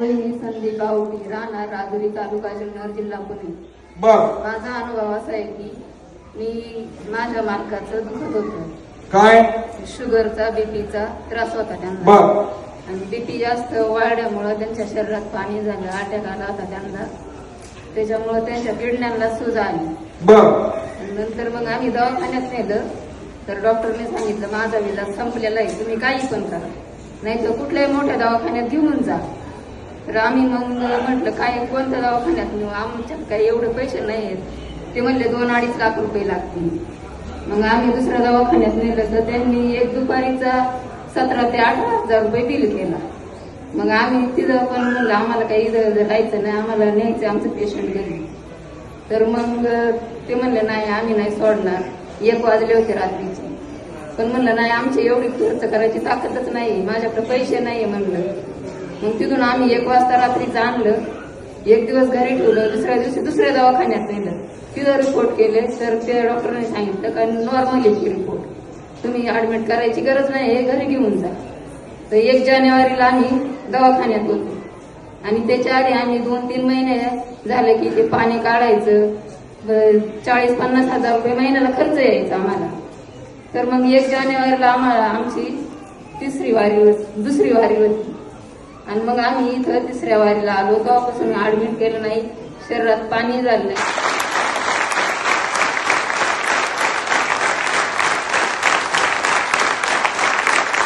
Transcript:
मी संदीप गावठी राहणार राजुरी तालुका जुन्नर जिल्हा पुणे। माझा अनुभव असा आहे की माझ्या मालकाचं दुखत होतं, काय शुगरचा बीपीचा त्रास होता त्यांना, आणि बीपी जास्त वाढल्यामुळे त्यांच्या शरीरात पाणी झालं, अटॅक आला होता त्यांना, त्याच्यामुळे त्यांच्या किडण्यांना सूज आली। नंतर मग आम्ही दवाखान्यात नेलं तर डॉक्टरने सांगितलं माझा विलाज संपलेला आहे, तुम्ही काही पण करा, नाही तर कुठल्याही मोठ्या दवाखान्यात घेऊन जा। तर आम्ही मग म्हटलं काय कोणत्या दवाखान्यात नेऊ, आमच्यात काही एवढे पैसे नाही आहेत। ते म्हणले 2-2.5 लाख रुपये लागतील। मग आम्ही दुसऱ्या दवाखान्यात नेलं तर त्यांनी एक दुपारीचा 17,000 ते 18,000 रुपये बिल केला। मग आम्ही तिथं पण म्हणलं आम्हाला काही इथं राहायचं नाही, आम्हाला न्यायचं आमचं पेशंट घरी। तर मग ते म्हणले नाही आम्ही नाही सोडणार, 1 वाजले होते रात्रीचे, पण म्हणलं नाही आमची एवढी खर्च करायची ताकदच नाही, माझ्याकडे पैसे नाही म्हणलं। मग तिथून आम्ही 1 वाजता रात्रीचं आणलं, 1 दिवस घरी ठेवलं, दुसऱ्या दिवशी दुसऱ्या दवाखान्यात नेलं, तिथं रिपोर्ट केले तर त्या डॉक्टरने सांगितलं का नॉर्मल आहे रिपोर्ट, तुम्ही ऍडमिट करायची गरज नाही, हे घरी घेऊन जा। तर 1 जानेवारीला आम्ही दवाखान्यात होतो, आणि त्याच्या आधी आम्ही 2-3 महिने झाले की ते पाणी काढायचं, 40-50 हजार रुपये महिन्याला खर्च यायचा आम्हाला। तर मग 1 जानेवारीला आम्हाला आमची दुसरी वारी होती, आणि मग आम्ही इथं 3ऱ्या वारीला आलो, तेव्हापासून ऍडमिट केलं नाही, शरीरात पाणी झालं नाही।